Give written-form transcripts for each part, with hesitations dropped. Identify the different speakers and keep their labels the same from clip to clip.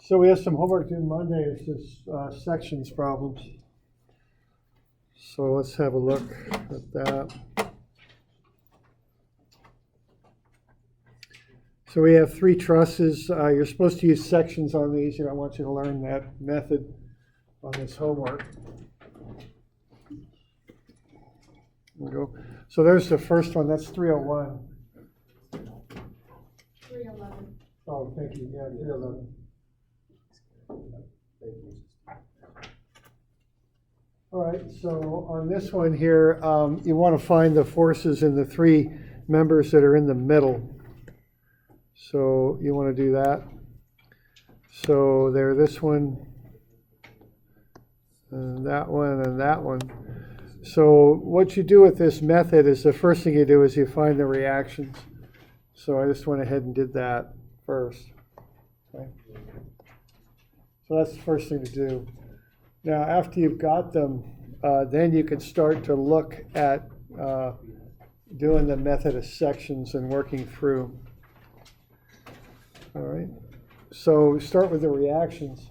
Speaker 1: So we have some homework due Monday. It's just sections problems. So let's have a look at that. So we have 3 trusses. You're supposed to use sections on these. I want you to learn that method on this homework. There we go. So there's the first one. That's 301.
Speaker 2: 311.
Speaker 1: Oh, thank you. Yeah, 311. All right, so on this one here, you want to find the forces in the 3 members that are in the middle. So you want to do that. So there, this one, and that one, and that one. So what you do with this method is the first thing you do is you find the reactions. So I just went ahead and did that first. Okay. So that's the first thing to do. Now, after you've got them, then you can start to look at doing the method of sections and working through. All right. So start with the reactions.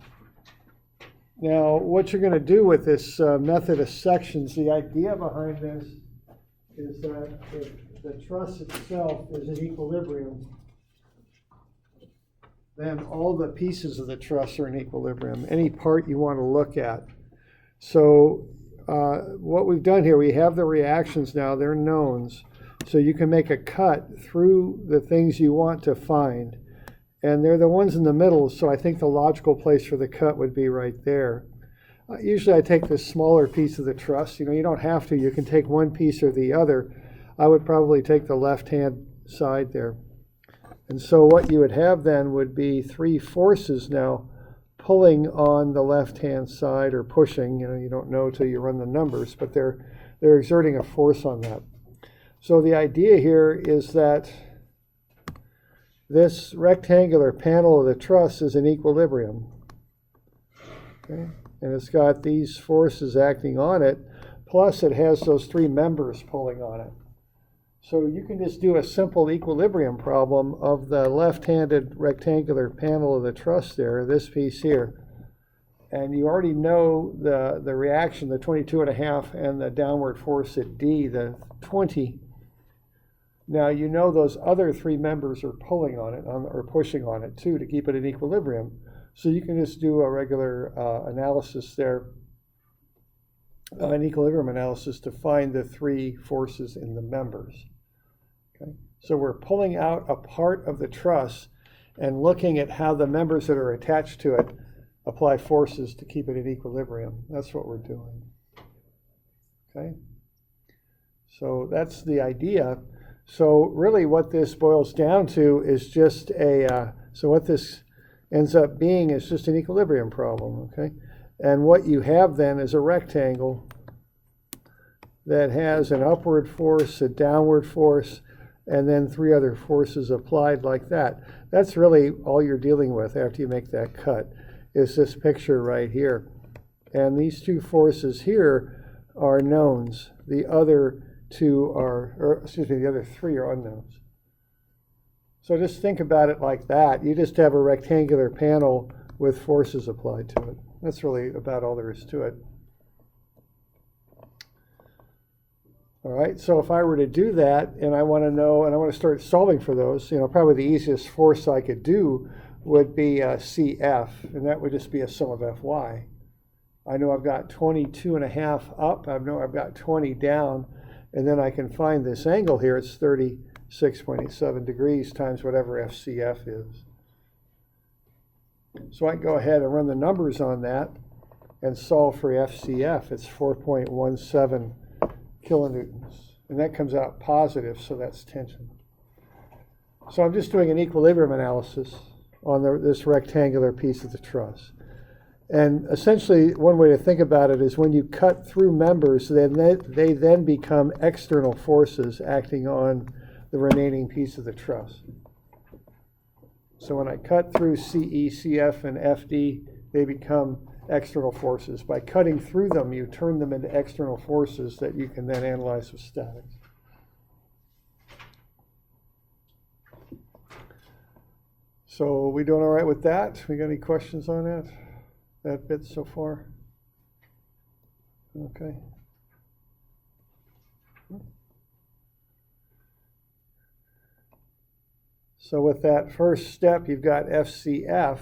Speaker 1: Now, what you're going to do with this method of sections, the idea behind this is that if the truss itself is in equilibrium, then all the pieces of the truss are in equilibrium, any part you want to look at. So what we've done here, we have the reactions now, they're knowns. So you can make a cut through the things you want to find. And they're the ones in the middle, so I think the logical place for the cut would be right there. Usually I take the smaller piece of the truss. You don't have to. You can take one piece or the other. I would probably take the left-hand side there. And so what you would have then would be 3 forces now pulling on the left-hand side or pushing. You don't know till you run the numbers, but they're exerting a force on that. So the idea here is that this rectangular panel of the truss is in equilibrium. Okay? And it's got these forces acting on it, plus it has those 3 members pulling on it. So you can just do a simple equilibrium problem of the left-handed rectangular panel of the truss there, this piece here. And you already know the reaction, the 22.5, and the downward force at D, the 20. Now you know those other 3 members are pulling on it, or pushing on it too, to keep it in equilibrium. So you can just do a regular analysis there, an equilibrium analysis to find the 3 forces in the members. Okay? So we're pulling out a part of the truss and looking at how the members that are attached to it apply forces to keep it in equilibrium. That's what we're doing. Okay? So that's the idea. So really what this boils down to is just so what this ends up being is just an equilibrium problem, okay? And what you have then is a rectangle that has an upward force, a downward force, and then 3 other forces applied like that. That's really all you're dealing with after you make that cut, is this picture right here. And these 2 forces here are knowns. The other 2 are, the other 3 are unknowns. So just think about it like that. You just have a rectangular panel with forces applied to it. That's really about all there is to it. All right, so if I were to do that, and I want to know, and I want to start solving for those, probably the easiest force I could do would be CF, and that would just be a sum of Fy. I know I've got 22.5 up, I know I've got 20 down, and then I can find this angle here. It's 36.87 degrees times whatever FCF is. So I can go ahead and run the numbers on that and solve for FCF. It's 4.17 kilonewtons. And that comes out positive, so that's tension. So I'm just doing an equilibrium analysis on this rectangular piece of the truss. And essentially, one way to think about it is when you cut through members, they then become external forces acting on the remaining piece of the truss. So when I cut through CE, CF, and FD, they become external forces. By cutting through them, you turn them into external forces that you can then analyze with statics. So we doing all right with that? We got any questions on that bit so far? Okay. So with that first step, you've got FCF.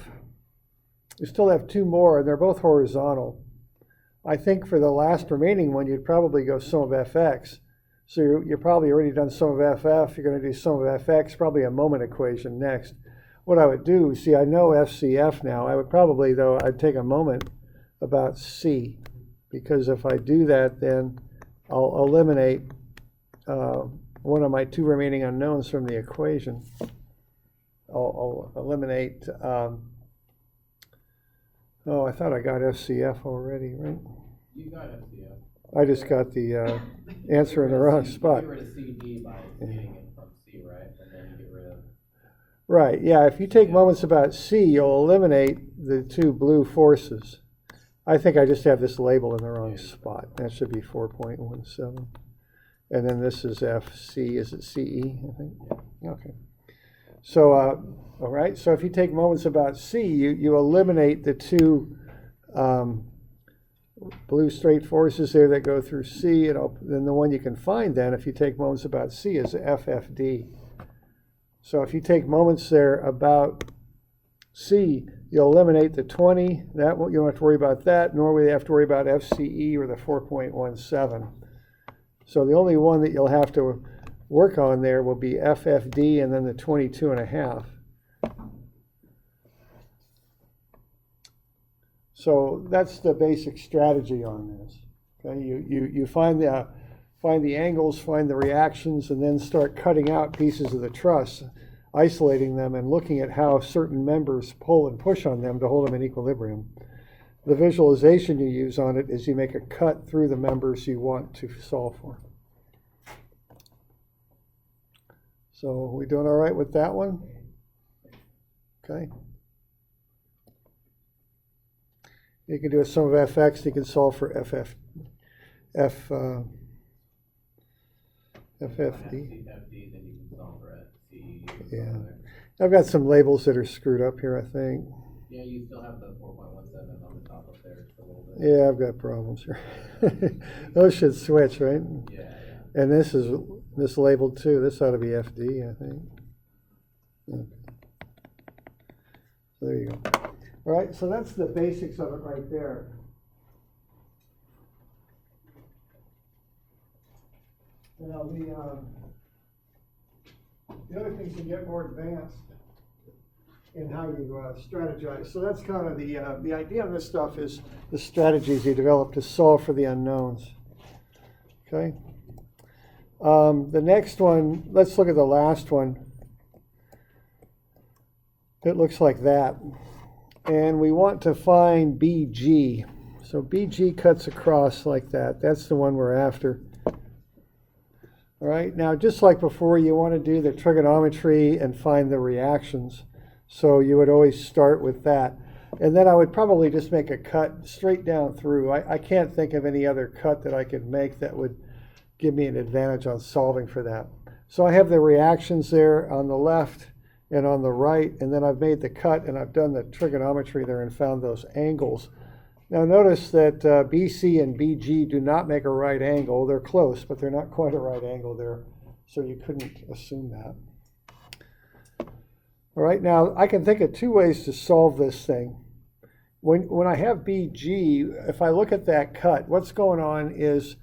Speaker 1: You still have two more, and they're both horizontal. I think for the last remaining one, you'd probably go sum of fx. So you're probably already done sum of ff. You're going to do sum of fx, probably a moment equation next. What I would do, see, I know FCF now. I would probably, though, I'd take a moment about C, because if I do that, then I'll eliminate one of my two remaining unknowns from the equation. I'll eliminate, oh, I thought I got FCF already, right?
Speaker 2: You got FCF.
Speaker 1: I just got the answer in the wrong spot.
Speaker 2: You get rid of CD by getting it from C, right? And then you get rid of...
Speaker 1: Right, yeah, if you take moments about C, you'll eliminate the two blue forces. I think I just have this label in the wrong spot. That should be 4.17. And then this is FC, is it CE, I think? Okay. So, all right, so if you take moments about C, you eliminate the two blue straight forces there that go through C, and then the one you can find then, if you take moments about C, is FFD. So if you take moments there about C, you'll eliminate the 20. That you don't have to worry about that, nor will you have to worry about FCE or the 4.17. So the only one that you'll have to work on there will be FFD and then the 22.5. So that's the basic strategy on this. Okay, you find the angles, find the reactions, and then start cutting out pieces of the truss, isolating them, and looking at how certain members pull and push on them to hold them in equilibrium. The visualization you use on it is you make a cut through the members you want to solve for. So are we doing all right with that one? Okay. You can do a sum of fx. You can solve for FFD.
Speaker 2: FD, then you can solve for FC.
Speaker 1: Yeah. I've got some labels that are screwed up here, I think.
Speaker 2: Yeah, you still have the 4.17 on the top up there just a little bit.
Speaker 1: Yeah, I've got problems here. Those should switch, right?
Speaker 2: Yeah.
Speaker 1: And this is labeled too. This ought to be FD, I think. Okay. So there you go. All right, so that's the basics of it right there. Now the other things can get more advanced in how you strategize. So that's kind of the idea of this stuff is the strategies you develop to solve for the unknowns. Okay. The next one, let's look at the last one. It looks like that. And we want to find BG. So BG cuts across like that. That's the one we're after. All right, now just like before, you want to do the trigonometry and find the reactions. So you would always start with that. And then I would probably just make a cut straight down through. I can't think of any other cut that I could make that would give me an advantage on solving for that. So I have the reactions there on the left and on the right, and then I've made the cut and I've done the trigonometry there and found those angles. Now notice that BC and BG do not make a right angle. They're close, but they're not quite a right angle there, so you couldn't assume that. All right, now I can think of two ways to solve this thing. When I have BG, if I look at that cut, what's going on is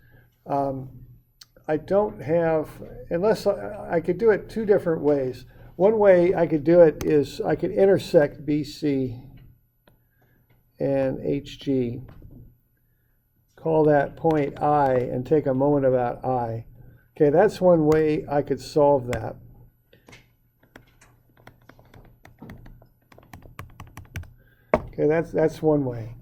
Speaker 1: I don't have, unless I could do it two different ways. One way I could do it is I could intersect BC and HG, call that point I, and take a moment about I. Okay, that's one way I could solve that. Okay, that's one way.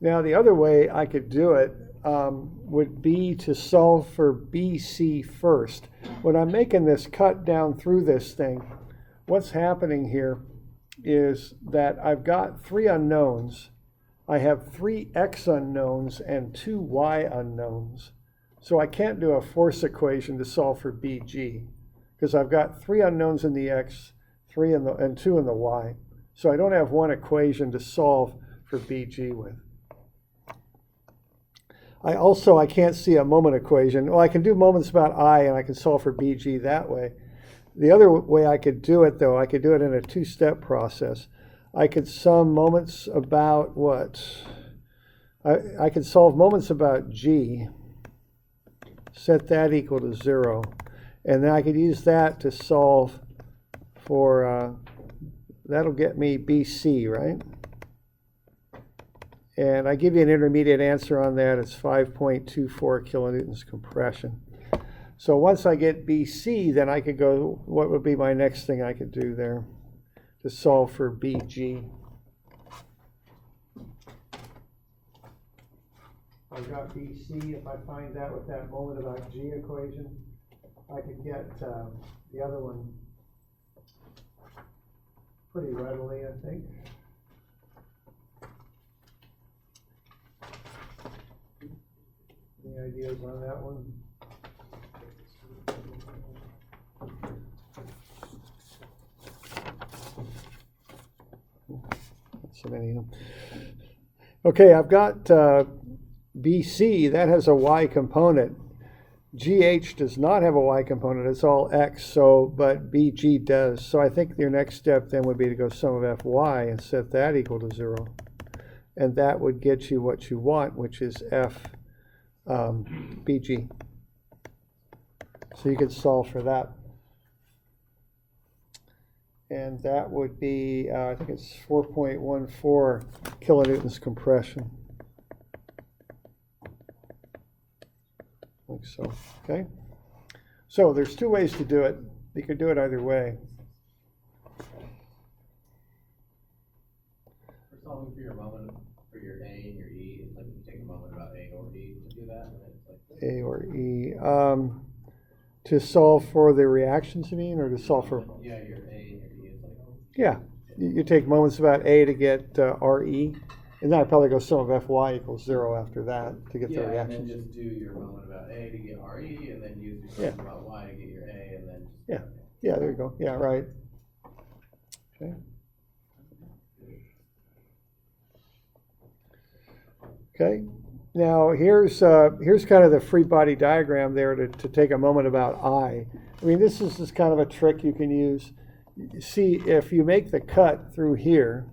Speaker 1: Now the other way I could do it would be to solve for BC first. When I'm making this cut down through this thing, what's happening here is that I've got three unknowns. I have three x unknowns and two y unknowns. So I can't do a force equation to solve for BG because I've got three unknowns in the x, 3 and 2 in the y. So I don't have one equation to solve for BG with. I can't see a moment equation. Well, I can do moments about I, and I can solve for BG that way. The other way I could do it, though, I could do it in a two-step process. I could sum moments about what? I could solve moments about G, set that equal to 0, and then I could use that to solve for, that'll get me BC, right? And I give you an intermediate answer on that. It's 5.24 kilonewtons compression. So once I get BC, then I could go, what would be my next thing I could do there to solve for BG? I've got BC. If I find that with that moment about G equation, I could get the other one pretty readily, I think. Any ideas on that one? So many. Okay, I've got BC, that has a y component. GH does not have a y component, it's all x, but BG does. So I think your next step then would be to go sum of Fy and set that equal to 0. And that would get you what you want, which is F BG. So you could solve for that. And that would be, I think it's 4.14 kilonewtons compression. I think so, okay? So there's two ways to do it. You could do it either way.
Speaker 2: For solving for your moment, for your A and your E, it's like you take a moment about A or E to do that, and it's like
Speaker 1: A or E. To solve for the reactions, you mean, or to solve for?
Speaker 2: Yeah, your A and your E is like.
Speaker 1: Yeah, you take moments about A to get RE, and then I probably go sum of Fy equals 0 after that to get the reactions.
Speaker 2: And then just do your moment about A to get RE, and then use your moment about Y to get your A, and then just
Speaker 1: yeah, there you go. Yeah, right. Okay. Okay. Now here's kind of the free body diagram there to take a moment about I. I mean, this is just kind of a trick you can use. See, if you make the cut through here,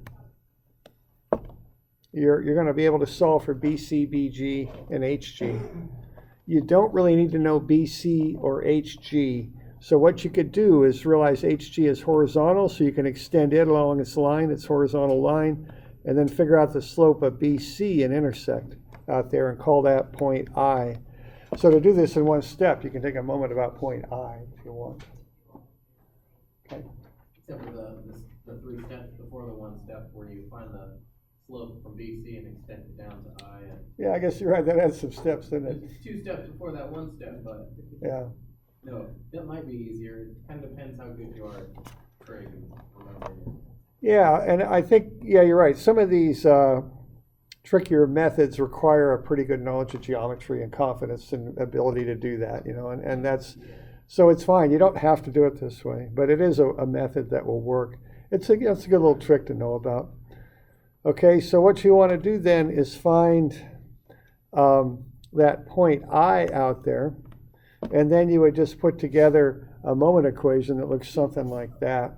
Speaker 1: you're going to be able to solve for BC, BG, and HG. You don't really need to know BC or HG. So what you could do is realize HG is horizontal, so you can extend it along its line, its horizontal line, and then figure out the slope of BC and intersect out there and call that point I. So to do this in one step, you can take a moment about point I if you want. Okay.
Speaker 2: except for the 3 steps before the 1 step where you find the slope from BC and extend it down to I. And
Speaker 1: yeah, I guess you're right. That adds some steps, doesn't it?
Speaker 2: it's 2 steps before that 1 step, but
Speaker 1: yeah.
Speaker 2: No, that might be easier. It kind of depends how good you are at Craig and remembering.
Speaker 1: Yeah, and I think, yeah, you're right. Some of these trickier methods require a pretty good knowledge of geometry and confidence and ability to do that, you know, and that's, so it's fine. You don't have to do it this way, but it is a method that will work. It's a good little trick to know about. Okay, so what you want to do then is find that point I out there, and then you would just put together a moment equation that looks something like that.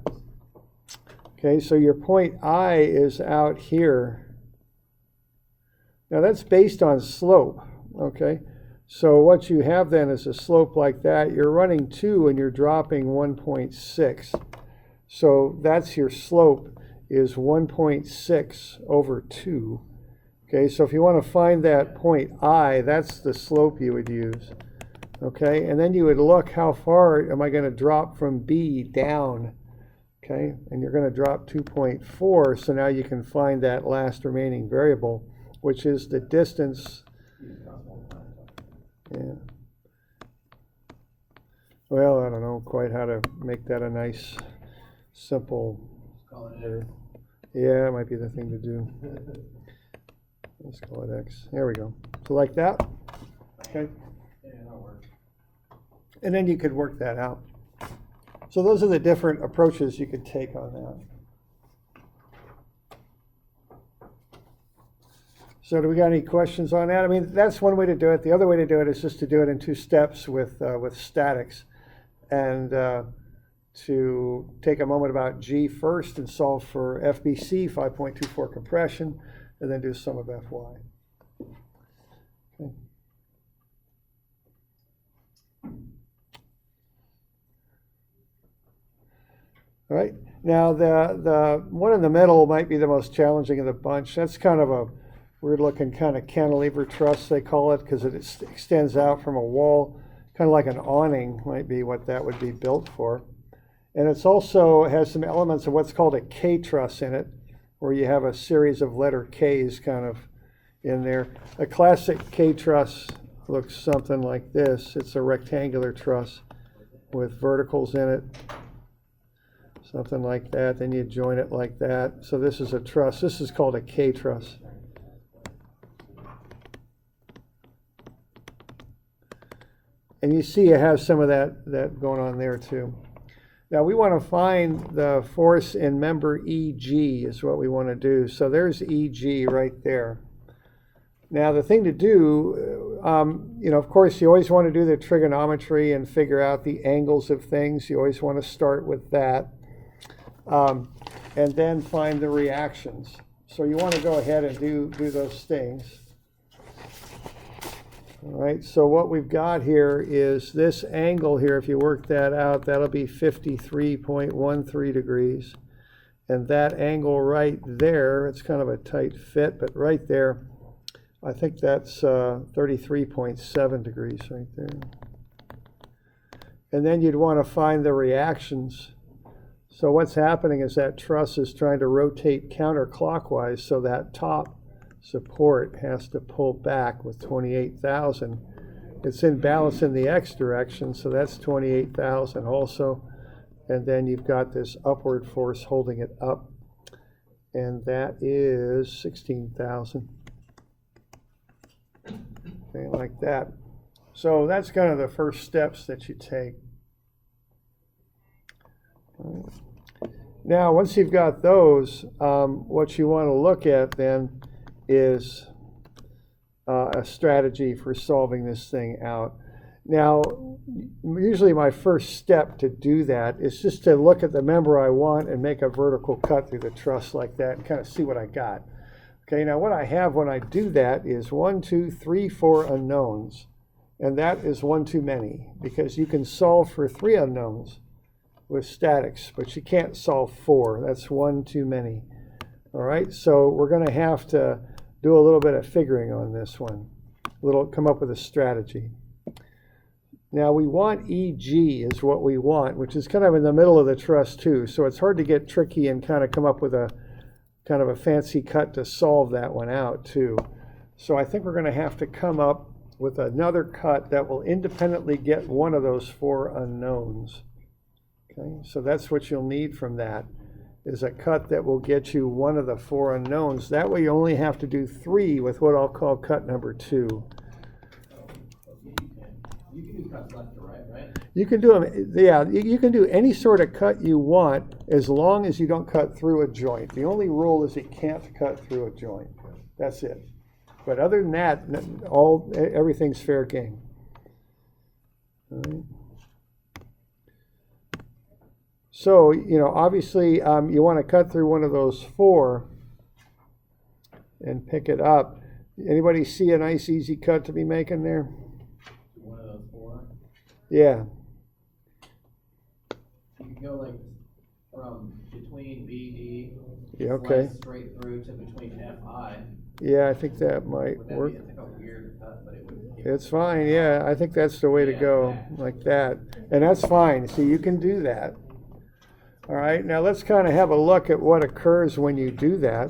Speaker 1: Okay, so your point I is out here. Now that's based on slope, okay? So what you have then is a slope like that. You're running 2 and you're dropping 1.6. So that's your slope is 1.6 over 2. Okay, so if you want to find that point I, that's the slope you would use. Okay, and then you would look how far am I going to drop from B down. Okay, and you're going to drop 2.4, so now you can find that last remaining variable, which is the distance. Yeah. Well, I don't know quite how to make that a nice, simple.
Speaker 2: Call it X.
Speaker 1: Yeah, it might be the thing to do. Let's call it X. There we go. So like that. Okay.
Speaker 2: Yeah, that'll work.
Speaker 1: And then you could work that out. So those are the different approaches you could take on that. So do we got any questions on that? I mean, that's one way to do it. The other way to do it is just to do it in 2 steps with statics, and to take a moment about G first and solve for FBC, 5.24 compression, and then do sum of FY. Okay. All right. Now the one in the middle might be the most challenging of the bunch. That's kind of a weird looking kind of cantilever truss, they call it, because it extends out from a wall, kind of like an awning might be what that would be built for. And it's also has some elements of what's called a K truss in it, where you have a series of letter Ks kind of in there. A classic K truss looks something like this. It's a rectangular truss with verticals in it, something like that. Then you join it like that. So this is a truss. This is called a K truss. And you see it has some of that going on there too. Now we want to find the force in member EG is what we want to do. So there's EG right there. Now the thing to do, of course you always want to do the trigonometry and figure out the angles of things. You always want to start with that. And then find the reactions. So you want to go ahead and do those things. All right, so what we've got here is this angle here. If you work that out, that'll be 53.13 degrees. And that angle right there, it's kind of a tight fit, but right there, I think that's 33.7 degrees right there. And then you'd want to find the reactions. So what's happening is that truss is trying to rotate counterclockwise, so that top support has to pull back with 28,000. It's in balance in the X direction, so that's 28,000 also. And then you've got this upward force holding it up, and that is 16,000. Okay, like that. So that's kind of the first steps that you take. All right. Now, once you've got those, what you want to look at then is a strategy for solving this thing out. Now, usually my first step to do that is just to look at the member I want and make a vertical cut through the truss like that and kind of see what I got. Okay, now what I have when I do that is 1, 2, 3, 4 unknowns. And that is one too many, because you can solve for 3 unknowns with statics, but you can't solve 4. That's one too many. All right, so we're going to have to do a little bit of figuring on this one, come up with a strategy. Now we want EG is what we want, which is kind of in the middle of the truss too, so it's hard to get tricky and kind of come up with a kind of a fancy cut to solve that one out too. So I think we're going to have to come up with another cut that will independently get one of those 4 unknowns. Okay, so that's what you'll need from that, is a cut that will get you one of the 4 unknowns. That way you only have to do 3 with what I'll call cut number 2.
Speaker 2: You can do cuts left to right?
Speaker 1: You can do them, yeah, you can do any sort of cut you want as long as you don't cut through a joint. The only rule is it can't cut through a joint. That's it. But other than that, everything's fair game. All right. So, obviously you want to cut through one of those 4 and pick it up. Anybody see a nice easy cut to be making there?
Speaker 2: One of those 4?
Speaker 1: Yeah.
Speaker 2: You can go like from between BD,
Speaker 1: Yeah, okay.
Speaker 2: straight through to between FI.
Speaker 1: Yeah, I think that might work.
Speaker 2: It's like a weird cut, but it would.
Speaker 1: It's fine, yeah. I think that's the way to go, like that. And that's fine. See, you can do that. All right, now let's kind of have a look at what occurs when you do that.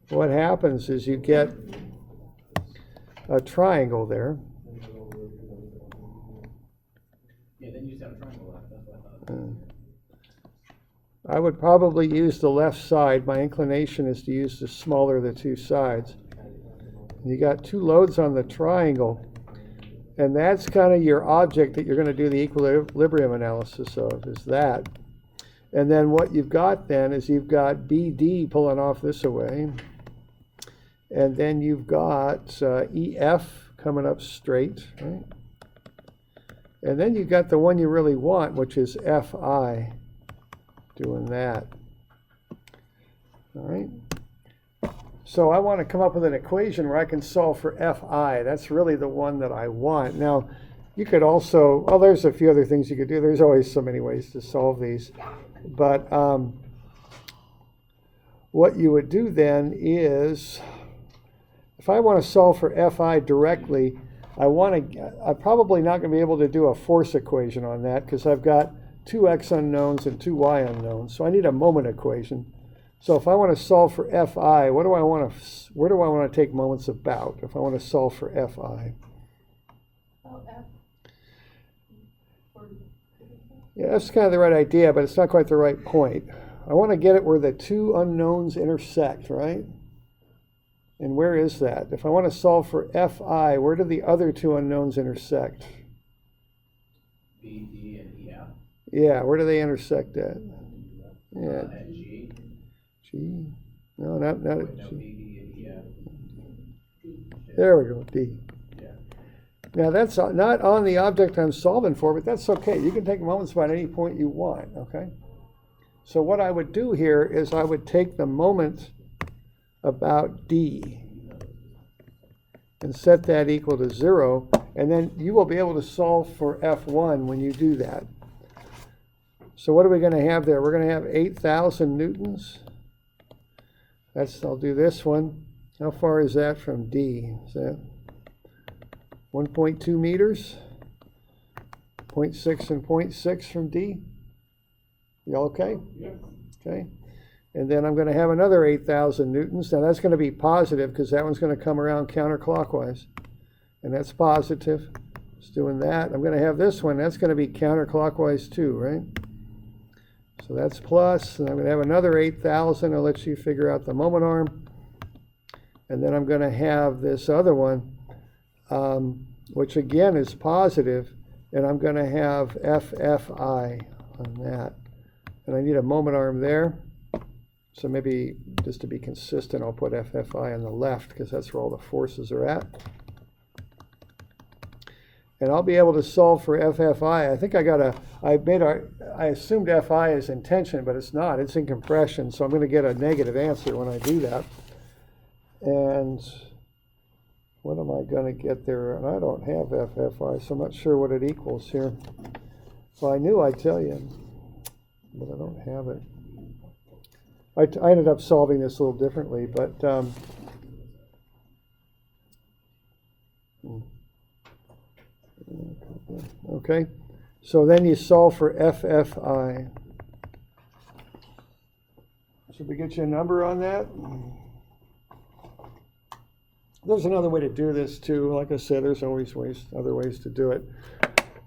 Speaker 1: What happens is you get a triangle there.
Speaker 2: Yeah, then you just have a triangle left. That's what I thought.
Speaker 1: I would probably use the left side. My inclination is to use the smaller of the 2 sides. You got 2 loads on the triangle. And that's kind of your object that you're going to do the equilibrium analysis of, is that. And then what you've got then is you've got BD pulling off this away. And then you've got EF coming up straight, right? And then you've got the one you really want, which is FI, doing that. All right. So I want to come up with an equation where I can solve for Fi. That's really the one that I want. Now, you could also, well, there's a few other things you could do. There's always so many ways to solve these. But what you would do then is, if I want to solve for Fi directly, I'm probably not going to be able to do a force equation on that because I've got two x unknowns and two y unknowns. So I need a moment equation. So if I want to solve for Fi, where do I want to take moments about if I want to solve for Fi? Yeah, that's kind of the right idea, but it's not quite the right point. I want to get it where the two unknowns intersect, right? And where is that? If I want to solve for Fi, where do the other two unknowns intersect?
Speaker 2: B, D, and EF.
Speaker 1: Yeah, where do they intersect at? Yeah.
Speaker 2: At G.
Speaker 1: G? No, not
Speaker 2: No,
Speaker 1: at G.
Speaker 2: B, D, and EF.
Speaker 1: There we go, D.
Speaker 2: Yeah.
Speaker 1: Now that's not on the object I'm solving for, but that's okay. You can take moments about any point you want, okay? So what I would do here is I would take the moment about D and set that equal to 0, and then you will be able to solve for F1 when you do that. So what are we going to have there? We're going to have 8,000 newtons. I'll do this one. How far is that from D? Is that 1.2 meters? 0.6 and 0.6 from D? You all okay?
Speaker 2: Yes.
Speaker 1: Okay. And then I'm going to have another 8,000 newtons. Now that's going to be positive because that one's going to come around counterclockwise. And that's positive. It's doing that. I'm going to have this one. That's going to be counterclockwise too, right? So that's plus. And I'm going to have another 8,000. I'll let you figure out the moment arm. And then I'm going to have this other one, which again is positive. And I'm going to have FFI on that. And I need a moment arm there. So maybe just to be consistent, I'll put FFI on the left because that's where all the forces are at. And I'll be able to solve for FFI. I think I assumed FI is in tension, but it's not. It's in compression, so I'm going to get a negative answer when I do that. And what am I going to get there? And I don't have FFI, so I'm not sure what it equals here. Well, I knew I'd tell you, but I don't have it. I ended up solving this a little differently, but okay. So then you solve for FFI. Should we get you a number on that? There's another way to do this too. Like I said, there's always other ways to do it.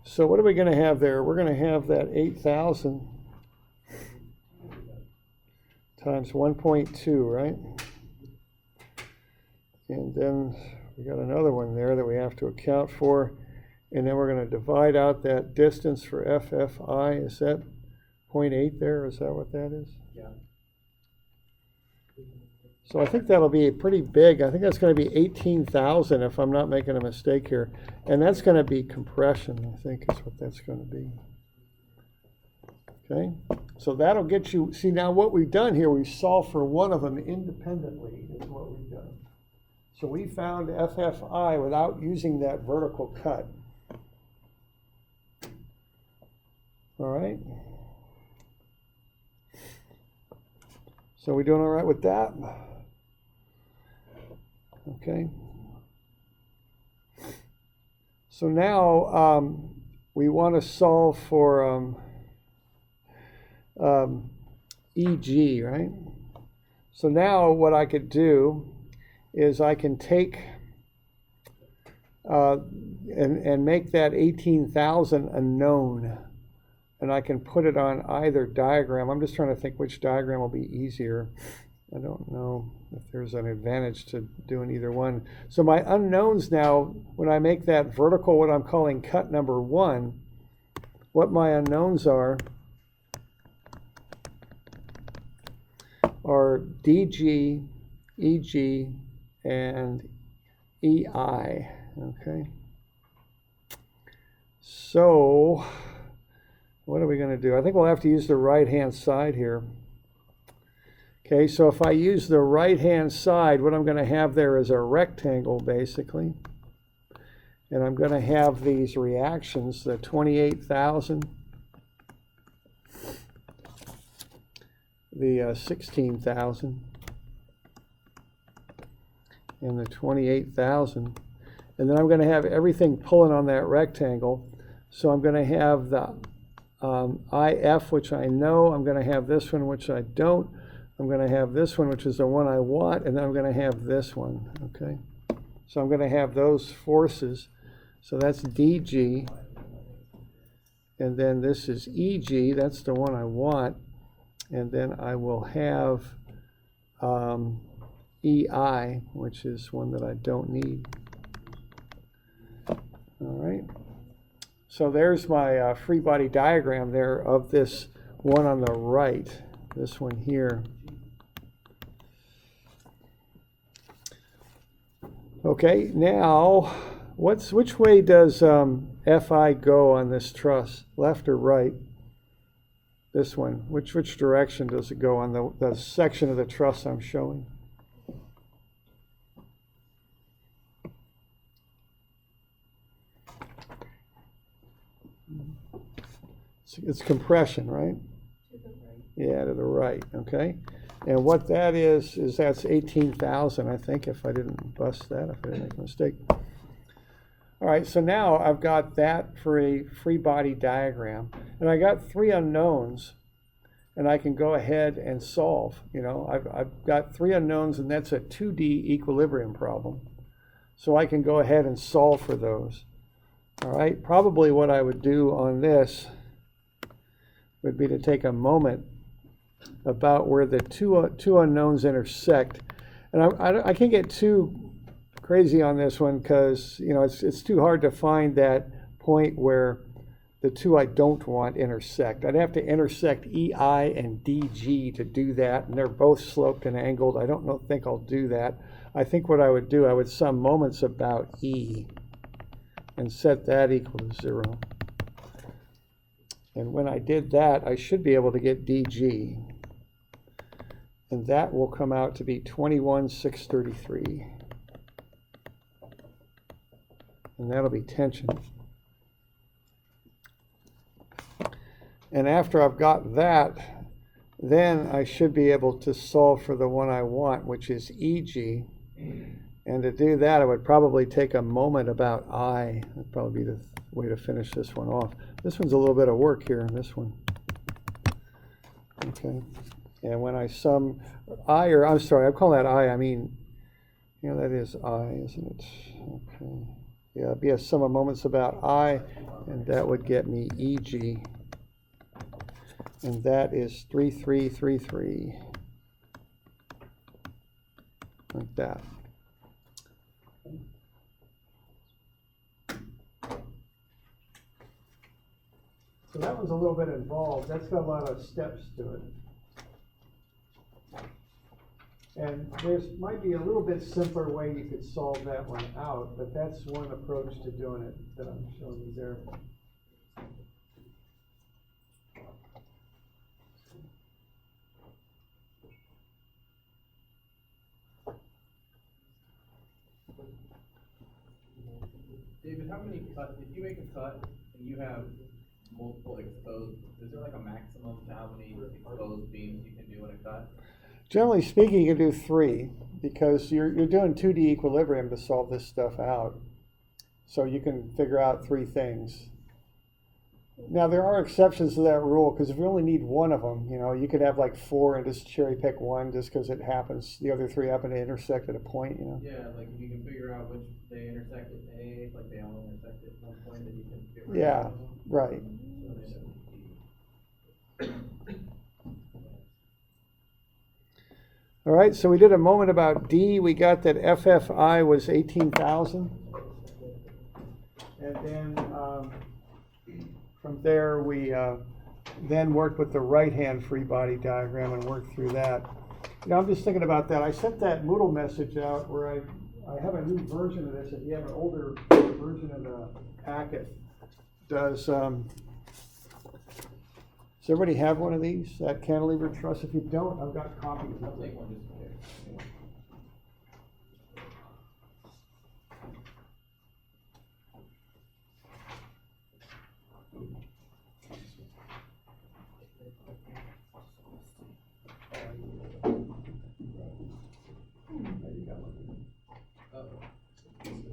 Speaker 1: So what are we going to have there? We're going to have that 8,000 times 1.2, right? And then we got another one there that we have to account for. And then we're going to divide out that distance for FFI. Is that 0.8 there? Is that what that is?
Speaker 2: Yeah.
Speaker 1: So I think that'll be pretty big. I think that's going to be 18,000 if I'm not making a mistake here. And that's going to be compression, I think is what that's going to be. Okay, so that'll get you, see now what we've done here, we solved for one of them independently is what we've done. So we found FFI without using that vertical cut. All right. So we doing all right with that? Okay. So now we want to solve for EG, right? So now what I could do is I can take and make that 18,000 a known, and I can put it on either diagram. I'm just trying to think which diagram will be easier. I don't know if there's an advantage to doing either one. So my unknowns now, when I make that vertical, what I'm calling cut number 1, what my unknowns are DG, EG, and EI, okay? So what are we going to do? I think we'll have to use the right-hand side here. Okay, so if I use the right-hand side, what I'm going to have there is a rectangle, basically. And I'm going to have these reactions, the 28,000, the 16,000, and the 28,000. And then I'm going to have everything pulling on that rectangle. So I'm going to have the IF, which I know. I'm going to have this one, which I don't. I'm going to have this one, which is the one I want, and then I'm going to have this one, okay? So I'm going to have those forces. So that's DG, and then this is EG, that's the one I want, and then I will have EI, which is one that I don't need. All right. So there's my free body diagram there of this one on the right, this one here. Okay, now which way does FI go on this truss, left or right? This one, which direction does it go on the section of the truss I'm showing? It's compression, right?
Speaker 3: To the right.
Speaker 1: Yeah, to the right, okay. And what that is that's 18,000, I think, if I didn't bust that, if I didn't make a mistake. All right, so now I've got that for a free body diagram, and I got 3 unknowns, and I can go ahead and solve. You know, I've got 3 unknowns, and that's a 2D equilibrium problem. So I can go ahead and solve for those. All right, probably what I would do on this would be to take a moment about where the two unknowns intersect. And I can't get too crazy on this one because, you know, it's too hard to find that point where the two I don't want intersect. I'd have to intersect EI and DG to do that, and they're both sloped and angled. I don't think I'll do that. I think what I would do, I would sum moments about E and set that equal to 0. And when I did that, I should be able to get DG. And that will come out to be 21,633. And that'll be tension. And after I've got that, then I should be able to solve for the one I want, which is EG. And to do that, I would probably take a moment about I. That'd probably be the way to finish this one off. This one's a little bit of work here in this one. Okay. And when I sum I, or I'm sorry, I call that I, I mean, you know, that is I, isn't it? Okay. Yeah, it'd be a sum of moments about I, and that would get me EG. And that is 3333. Like that. So that one's a little bit involved. That's got a lot of steps to it. And there's might be a little bit simpler way you could solve that one out, but that's one approach to doing it that I'm showing you there.
Speaker 2: David, how many cuts, if you make a cut and you have multiple exposed, is there like a maximum to how many exposed beams you can do in a cut?
Speaker 1: Generally speaking, you can do 3 because you're doing 2D equilibrium to solve this stuff out. So you can figure out 3 things. Now there are exceptions to that rule because if you only need one of them, you know, you could have like 4 and just cherry pick one just because it happens. The other 3 happen to intersect at a point, you know.
Speaker 2: Yeah, like if you can figure out which they intersect at A, like they all intersect at one point, then you can figure
Speaker 1: Yeah,
Speaker 2: out.
Speaker 1: right. All right, so we did a moment about D. We got that FFI was 18,000. And then from there, we then worked with the right-hand free body diagram and worked through that. You know, I'm just thinking about that. I sent that Moodle message out where I have a new version of this. If you have an older version of the packet, does everybody have one of these, that cantilever truss? If you don't, I've got copies
Speaker 2: I'll
Speaker 1: of
Speaker 2: take
Speaker 1: it.
Speaker 2: one just in case.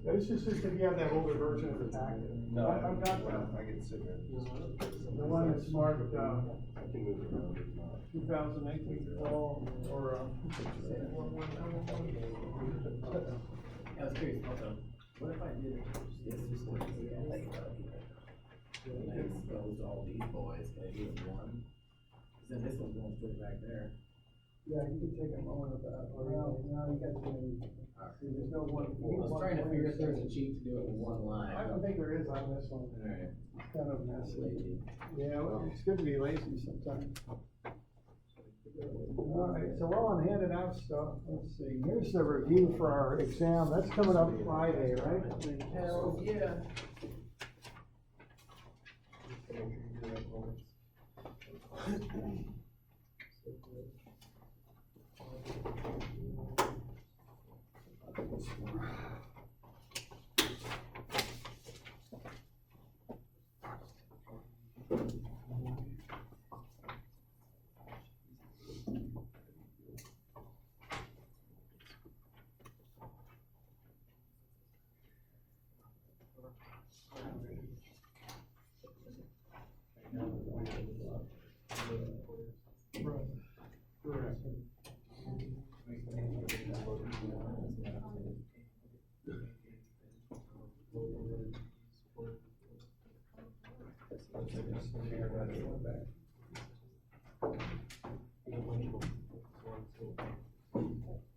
Speaker 1: This is just if you have that older version of the packet.
Speaker 3: No,
Speaker 1: I've got
Speaker 3: I get sick of it.
Speaker 1: the one that's marked
Speaker 3: I can move it around, it's not.
Speaker 1: 2018 fall or
Speaker 2: I was curious also, what if I did this just like, and I exposed all these boys, can I do it in one? Cause then this one's going straight back there.
Speaker 1: yeah, you can take a moment of that. Or now you got to. There's no one.
Speaker 2: I was trying to figure if there's a cheat to do it in one line.
Speaker 1: I don't think there is on this one.
Speaker 2: Alright.
Speaker 1: It's kind of messy. Yeah, well, it's good to be lazy sometimes. All right, so while I'm handing out stuff, let's see. Here's the review for our exam. That's coming up Friday, right?
Speaker 2: Hell, yeah.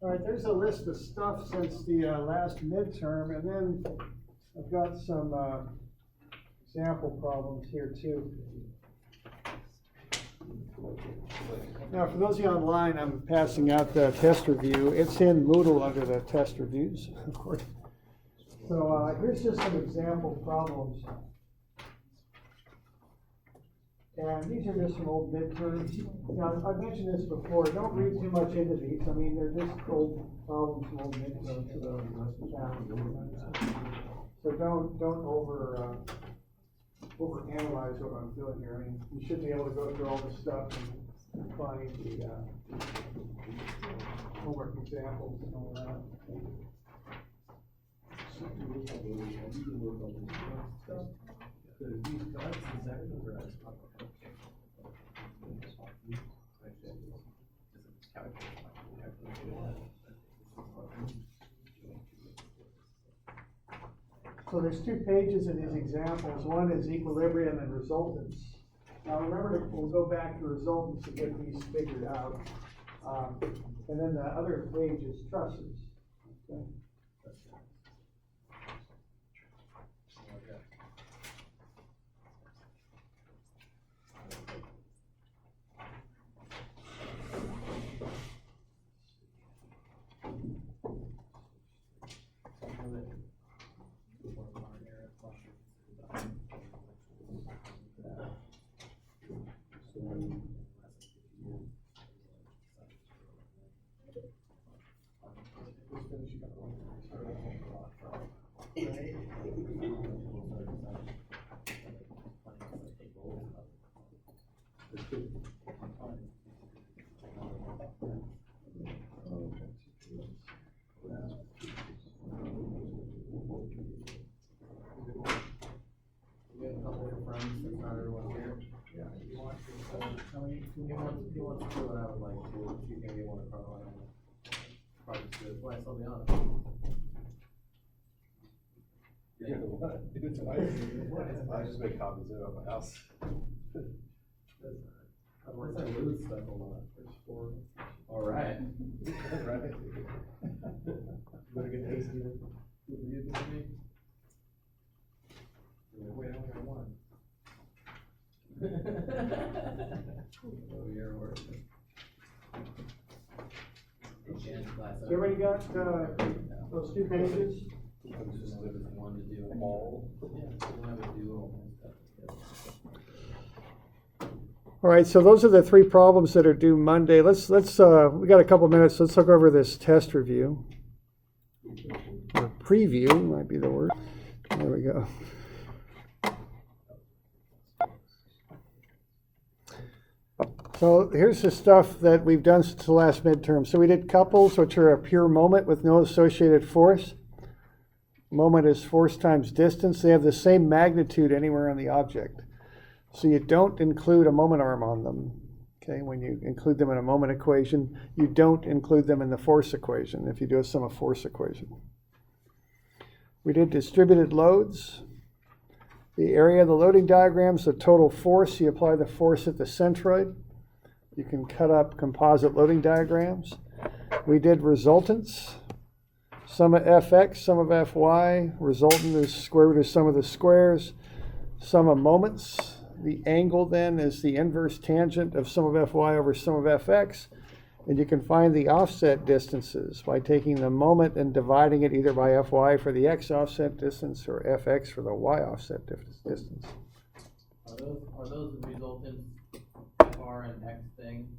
Speaker 1: All right, there's a list of stuff since the last midterm, and then I've got some example problems here too. Now, for those of you online, I'm passing out the test review. It's in Moodle under the test reviews, of course. So here's just some example problems. And these are just some old midterms. Now, I've mentioned this before. Don't read too much into these. I mean, they're just old problems from old midterms. So don't overanalyze what I'm doing here. I mean, you should be able to go through all this stuff and find the homework examples and all that. So there's 2 pages in these examples. One is equilibrium and resultants. Now remember, we'll go back to resultants to get these figured out. And then the other page is trusses. Okay.
Speaker 2: He wants to do what I would like to, if you can get one across, probably just do it twice, I'll be honest.
Speaker 3: I just make copies of it at my house.
Speaker 2: Once I lose stuff a lot, there's 4. Alright.
Speaker 3: Better get hasty with you this week. Wait, I only got one.
Speaker 2: Oh, you're working.
Speaker 1: So everybody got those 2 pages?
Speaker 3: I'm just living
Speaker 2: One to do
Speaker 3: them all.
Speaker 2: Yeah, we'll have a duo and stuff.
Speaker 1: All right, so those are the 3 problems that are due Monday. Let's we got a couple minutes. Let's look over this test review. Or preview might be the word. There we go. So here's the stuff that we've done since the last midterm. So we did couples, which are a pure moment with no associated force. Moment is force times distance. They have the same magnitude anywhere on the object. So you don't include a moment arm on them. Okay, when you include them in a moment equation, you don't include them in the force equation if you do a sum of force equation. We did distributed loads. The area of the loading diagram is the total force. You apply the force at the centroid. You can cut up composite loading diagrams. We did resultants. Sum of fx, sum of fy. Resultant is square root of sum of the squares. Sum of moments. The angle then is the inverse tangent of sum of fy over sum of fx. And you can find the offset distances by taking the moment and dividing it either by fy for the x offset distance or fx for the y offset distance.
Speaker 2: Are those resultants, FR and X thing,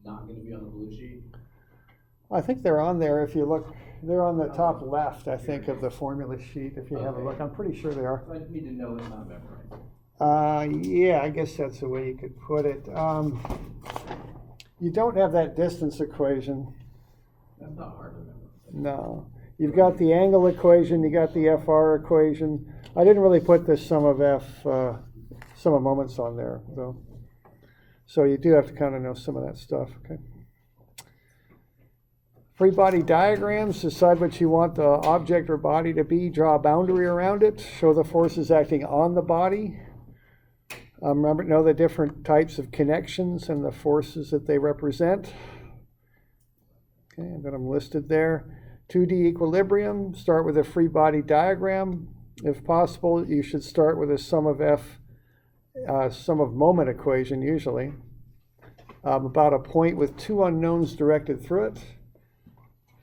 Speaker 2: not going to be on the blue sheet?
Speaker 1: I think they're on there if you look. They're on the top left, I think, of the formula sheet if you have a look. I'm pretty sure they are.
Speaker 2: So I just need to know it's not memorized.
Speaker 1: Yeah, I guess that's the way you could put it. You don't have that distance equation.
Speaker 2: That's not hard to remember.
Speaker 1: No. You've got the angle equation, you got the FR equation. I didn't really put the sum of moments on there, though. So you do have to kind of know some of that stuff, okay? Freebody diagrams, decide what you want the object or body to be, draw a boundary around it, show the forces acting on the body. Remember, know the different types of connections and the forces that they represent. Okay, I've got them listed there. 2D equilibrium, start with a free body diagram. If possible, you should start with a sum of moment equation, usually. About a point with 2 unknowns directed through it.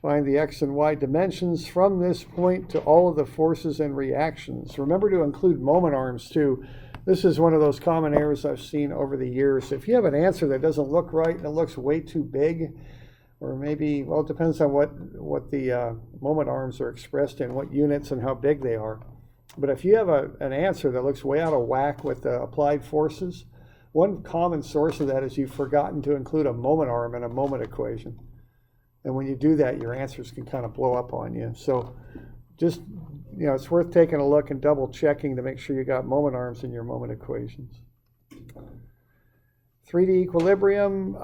Speaker 1: Find the x and y dimensions from this point to all of the forces and reactions. Remember to include moment arms, too. This is one of those common errors I've seen over the years. If you have an answer that doesn't look right and it looks way too big, or maybe, well, it depends on what the moment arms are expressed in, what units and how big they are. But if you have an answer that looks way out of whack with the applied forces, one common source of that is you've forgotten to include a moment arm in a moment equation. And when you do that, your answers can kind of blow up on you. So just, it's worth taking a look and double checking to make sure you got moment arms in your moment equations. 3D equilibrium,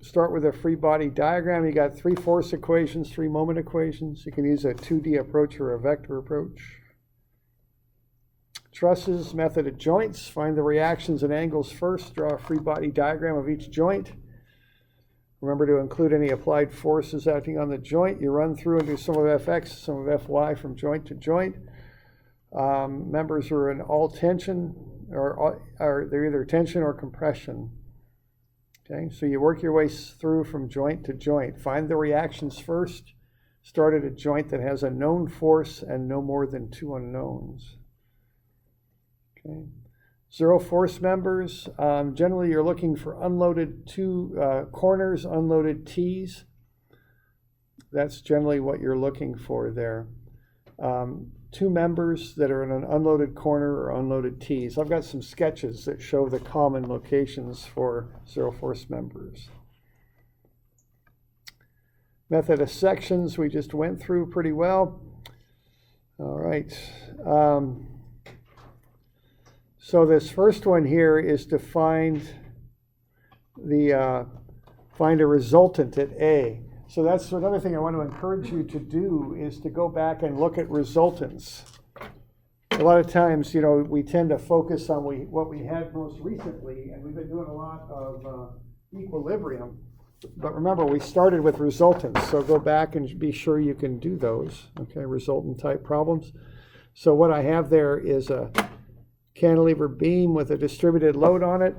Speaker 1: start with a free body diagram. You got 3 force equations, 3 moment equations. You can use a 2D approach or a vector approach. Trusses, method of joints. Find the reactions and angles first. Draw a free body diagram of each joint. Remember to include any applied forces acting on the joint. You run through and do sum of fx, sum of fy from joint to joint. Members are in all tension, or they're either tension or compression. Okay, so you work your way through from joint to joint. Find the reactions first. Start at a joint that has a known force and no more than 2 unknowns. Okay. 0 force members, generally you're looking for unloaded 2 corners, unloaded T's. That's generally what you're looking for there. 2 members that are in an unloaded corner or unloaded T's. I've got some sketches that show the common locations for 0 force members. Method of sections we just went through pretty well. All right. So this first one here is to find a resultant at A. So that's another thing I want to encourage you to do, is to go back and look at resultants. A lot of times, we tend to focus on what we had most recently, and we've been doing a lot of equilibrium. But remember, we started with resultants, so go back and be sure you can do those, okay, resultant type problems. So what I have there is a cantilever beam with a distributed load on it.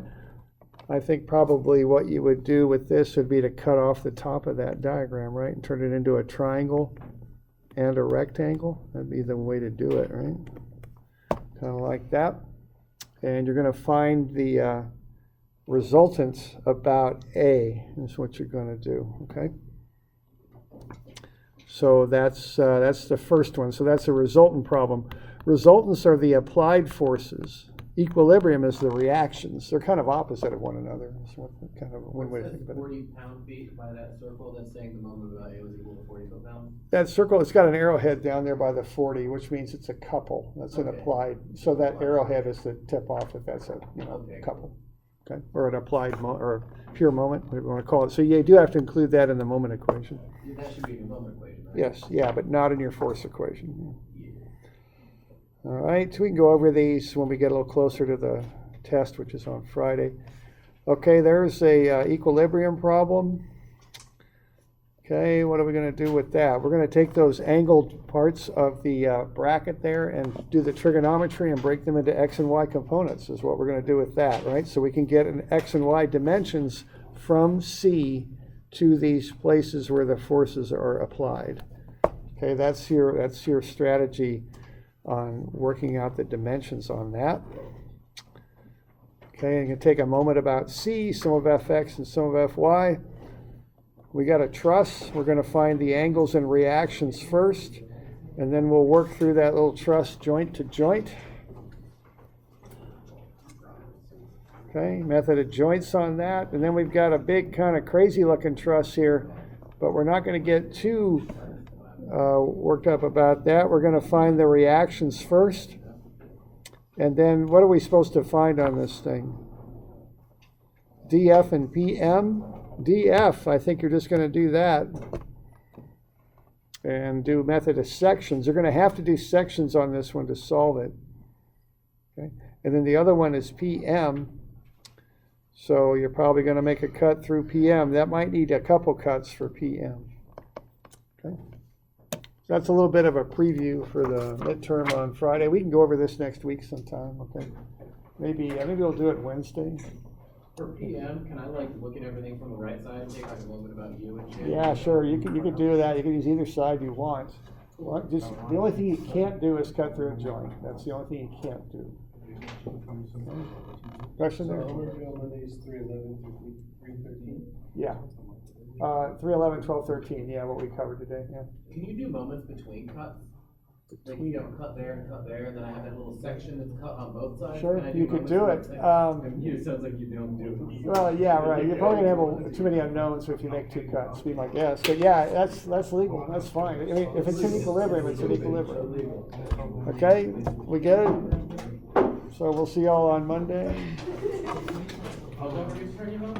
Speaker 1: I think probably what you would do with this would be to cut off the top of that diagram, right, and turn it into a triangle and a rectangle. That'd be the way to do it, right? Kind of like that. And you're going to find the resultants about A is what you're going to do, okay? So that's the first one. So that's a resultant problem. Resultants are the applied forces. Equilibrium is the reactions. They're kind of opposite of one another. So kind of one way to think about it.
Speaker 2: 40 pound-feet by that circle that's saying the moment about A was equal to 40 foot-pounds?
Speaker 1: That circle, it's got an arrowhead down there by the 40, which means it's a couple. That's an
Speaker 2: Okay.
Speaker 1: applied. So that arrowhead is the tip off if that's a
Speaker 2: Okay.
Speaker 1: couple. Okay, or an applied or pure moment, whatever you want to call it. So you do have to include that in the moment equation.
Speaker 2: That should be in the moment equation, right?
Speaker 1: Yes, yeah, but not in your force equation. All right, so we can go over these when we get a little closer to the test, which is on Friday. Okay, there's a equilibrium problem. Okay, what are we going to do with that? We're going to take those angled parts of the bracket there and do the trigonometry and break them into x and y components is what we're going to do with that, right? So we can get an x and y dimensions from C to these places where the forces are applied. Okay, that's your strategy on working out the dimensions on that. Okay, you can take a moment about C, sum of fx and sum of fy. We got a truss. We're going to find the angles and reactions first, and then we'll work through that little truss joint to joint. Okay, method of joints on that. And then we've got a big kind of crazy looking truss here, but we're not going to get too worked up about that. We're going to find the reactions first. And then what are we supposed to find on this thing? DF and PM. DF, I think you're just going to do that and do method of sections. You're going to have to do sections on this one to solve it. Okay? And then the other one is PM. So you're probably going to make a cut through PM. That might need a couple cuts for PM. Okay? That's a little bit of a preview for the midterm on Friday. We can go over this next week sometime. Okay? Maybe we'll do it Wednesday.
Speaker 2: For PM, can I like look at everything from the right side and take like a little bit about you and shit?
Speaker 1: Yeah, sure. You can do that. You can use either side you want. Well, just the only thing you can't do is cut through a joint. That's the only thing you can't do. Question there?
Speaker 3: Mondays 3:11 through 3:13.
Speaker 1: Yeah. 3:11, 12, 13. Yeah, what we covered today. Yeah.
Speaker 2: Can you do moments between cuts? Like you know, cut there and cut there, and then I have that little section that's cut on both sides.
Speaker 1: Sure,
Speaker 2: Can I
Speaker 1: you could
Speaker 2: moments
Speaker 1: do it.
Speaker 2: between? You sounds like you don't do it.
Speaker 1: Well, yeah, right. You're probably gonna have too many unknowns if you make two cuts. Be my guess. But yeah, that's legal. That's fine. I mean, if it's in equilibrium, it's in equilibrium. Okay, we get it. So we'll see y'all on Monday.
Speaker 2: I'll go over your turn, you know?